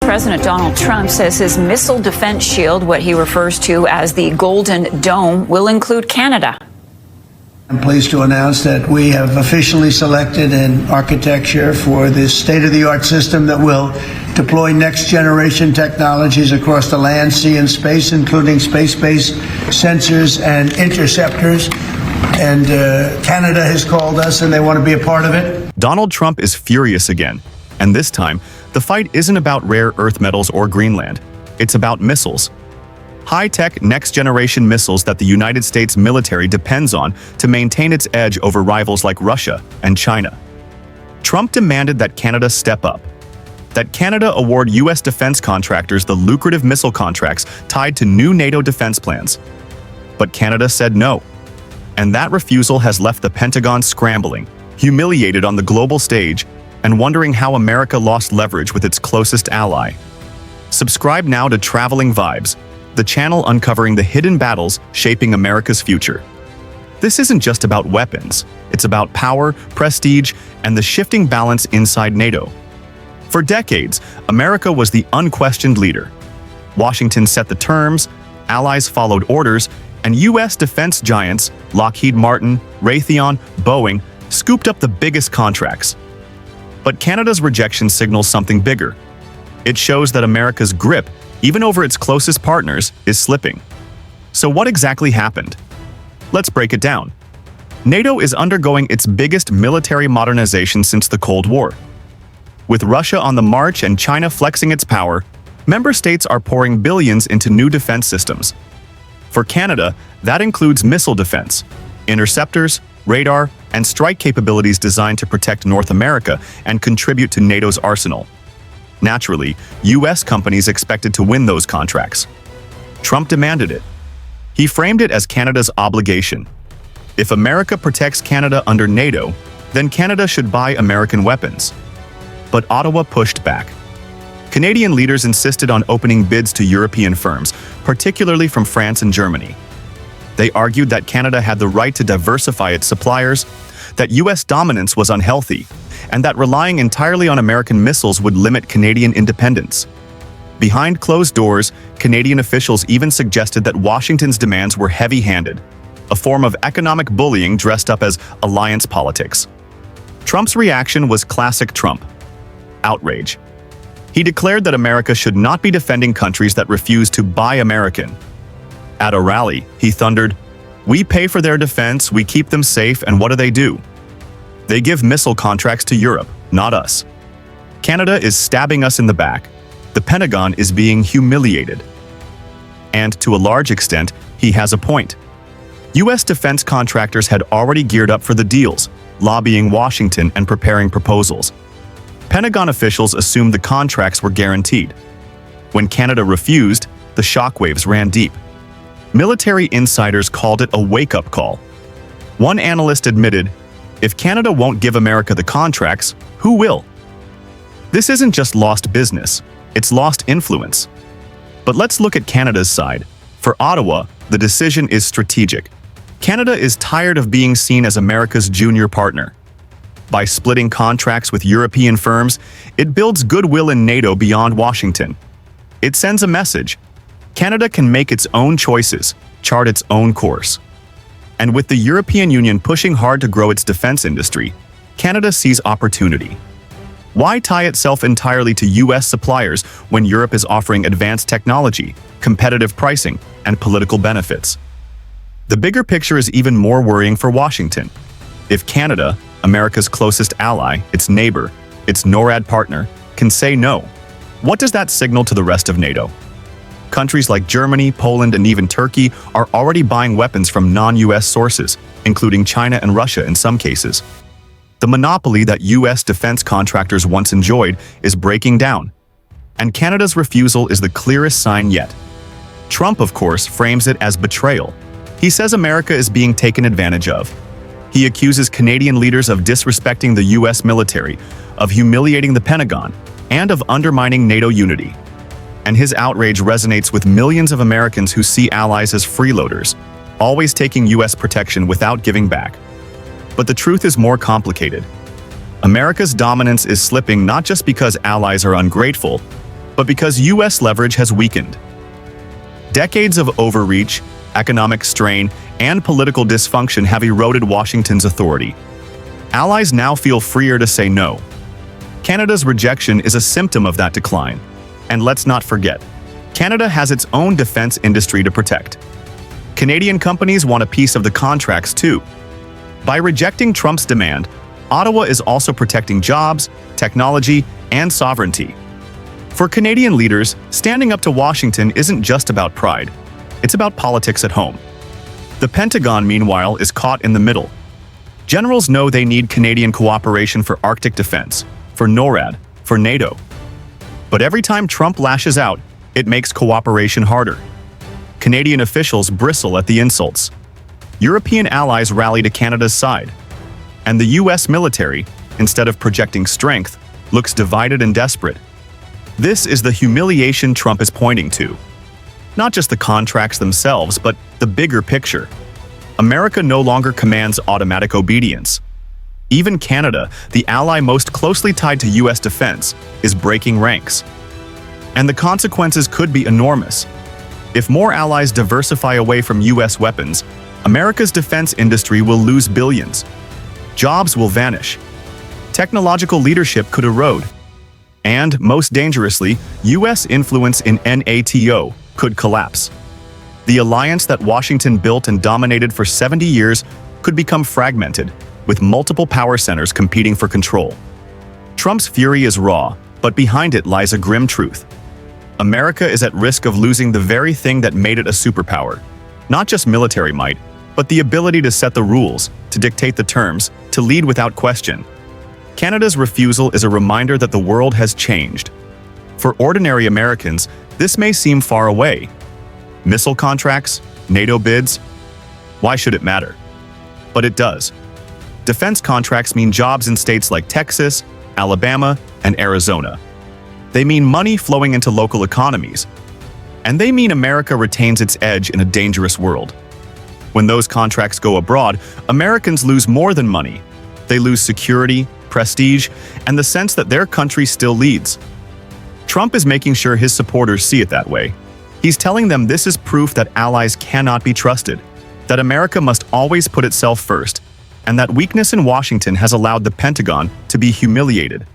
President Donald Trump says his missile defense shield, what he refers to as the Golden Dome, will include Canada. I'm pleased to announce that we have officially selected an architecture for this state-of-the-art system that will deploy next-generation technologies across the land, sea, and space, including space-based sensors and interceptors. And Canada has called us, and they want to be a part of it. Donald Trump is furious again. And this time, the fight isn't about rare earth metals or Greenland. It's about missiles. High-tech, next-generation missiles that the United States military depends on to maintain its edge over rivals like Russia and China. Trump demanded that Canada step up, that Canada award U.S. defense contractors the lucrative missile contracts tied to new NATO defense plans. But Canada said no. And that refusal has left the Pentagon scrambling, humiliated on the global stage, and wondering how America lost leverage with its closest ally. Subscribe now to Traveling Vibes, the channel uncovering the hidden battles shaping America's future. This isn't just about weapons, it's about power, prestige, and the shifting balance inside NATO. For decades, America was the unquestioned leader. Washington set the terms, allies followed orders, and U.S. defense giants, Lockheed Martin, Raytheon, Boeing, scooped up the biggest contracts. But Canada's rejection signals something bigger. It shows that America's grip, even over its closest partners, is slipping. So what exactly happened? Let's break it down. NATO is undergoing its biggest military modernization since the Cold War. With Russia on the march and China flexing its power, member states are pouring billions into new defense systems. For Canada, that includes missile defense, interceptors, radar, and strike capabilities designed to protect North America and contribute to NATO's arsenal. Naturally, U.S. companies expected to win those contracts. Trump demanded it. He framed it as Canada's obligation. If America protects Canada under NATO, then Canada should buy American weapons. But Ottawa pushed back. Canadian leaders insisted on opening bids to European firms, particularly from France and Germany. They argued that Canada had the right to diversify its suppliers, that U.S. dominance was unhealthy, and that relying entirely on American missiles would limit Canadian independence. Behind closed doors, Canadian officials even suggested that Washington's demands were heavy-handed, a form of economic bullying dressed up as alliance politics. Trump's reaction was classic Trump: outrage. He declared that America should not be defending countries that refuse to buy American. At a rally, he thundered, "We pay for their defense, we keep them safe, and what do? They give missile contracts to Europe, not us. Canada is stabbing us in the back. The Pentagon is being humiliated." And to a large extent, he has a point. U.S. defense contractors had already geared up for the deals, lobbying Washington and preparing proposals. Pentagon officials assumed the contracts were guaranteed. When Canada refused, the shockwaves ran deep. Military insiders called it a wake-up call. One analyst admitted, "If Canada won't give America the contracts, who will?" This isn't just lost business, it's lost influence. But let's look at Canada's side. For Ottawa, the decision is strategic. Canada is tired of being seen as America's junior partner. By splitting contracts with European firms, it builds goodwill in NATO beyond Washington. It sends a message: Canada can make its own choices, chart its own course. And with the European Union pushing hard to grow its defense industry, Canada sees opportunity. Why tie itself entirely to U.S. suppliers when Europe is offering advanced technology, competitive pricing, and political benefits? The bigger picture is even more worrying for Washington. If Canada, America's closest ally, its neighbor, its NORAD partner, can say no, what does that signal to the rest of NATO? Countries like Germany, Poland, and even Turkey are already buying weapons from non-U.S. sources, including China and Russia in some cases. The monopoly that U.S. defense contractors once enjoyed is breaking down, and Canada's refusal is the clearest sign yet. Trump, of course, frames it as betrayal. He says America is being taken advantage of. He accuses Canadian leaders of disrespecting the U.S. military, of humiliating the Pentagon, and of undermining NATO unity. And his outrage resonates with millions of Americans who see allies as freeloaders, always taking U.S. protection without giving back. But the truth is more complicated. America's dominance is slipping not just because allies are ungrateful, but because U.S. leverage has weakened. Decades of overreach, economic strain, and political dysfunction have eroded Washington's authority. Allies now feel freer to say no. Canada's rejection is a symptom of that decline. And let's not forget, Canada has its own defense industry to protect. Canadian companies want a piece of the contracts too. By rejecting Trump's demand, Ottawa is also protecting jobs, technology, and sovereignty. For Canadian leaders, standing up to Washington isn't just about pride. It's about politics at home. The Pentagon, meanwhile, is caught in the middle. Generals know they need Canadian cooperation for Arctic defense, for NORAD, for NATO. But every time Trump lashes out, it makes cooperation harder. Canadian officials bristle at the insults. European allies rally to Canada's side. And the U.S. military, instead of projecting strength, looks divided and desperate. This is the humiliation Trump is pointing to. Not just the contracts themselves, but the bigger picture. America no longer commands automatic obedience. Even Canada, the ally most closely tied to U.S. defense, is breaking ranks. And the consequences could be enormous. If more allies diversify away from U.S. weapons, America's defense industry will lose billions. Jobs will vanish. Technological leadership could erode. And, most dangerously, U.S. influence in NATO could collapse. The alliance that Washington built and dominated for 70 years could become fragmented, with multiple power centers competing for control. Trump's fury is raw, but behind it lies a grim truth. America is at risk of losing the very thing that made it a superpower. Not just military might, but the ability to set the rules, to dictate the terms, to lead without question. Canada's refusal is a reminder that the world has changed. For ordinary Americans, this may seem far away. Missile contracts? NATO bids? Why should it matter? But it does. Defense contracts mean jobs in states like Texas, Alabama, and Arizona. They mean money flowing into local economies. And they mean America retains its edge in a dangerous world. When those contracts go abroad, Americans lose more than money. They lose security, prestige, and the sense that their country still leads. Trump is making sure his supporters see it that way. He's telling them this is proof that allies cannot be trusted, that America must always put itself first, and that weakness in Washington has allowed the Pentagon to be humiliated.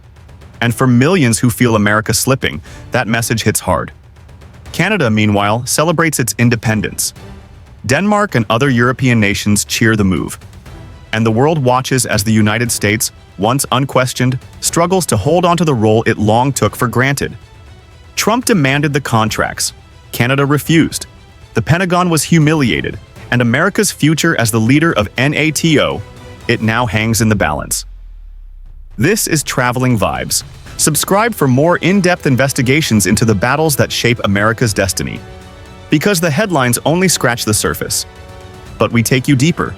And for millions who feel America slipping, that message hits hard. Canada, meanwhile, celebrates its independence. Denmark and other European nations cheer the move. And the world watches as the United States, once unquestioned, struggles to hold onto the role it long took for granted. Trump demanded the contracts. Canada refused. The Pentagon was humiliated, and America's future as the leader of NATO, it now hangs in the balance. This is Traveling Vibes. Subscribe for more in-depth investigations into the battles that shape America's destiny. Because the headlines only scratch the surface. But we take you deeper.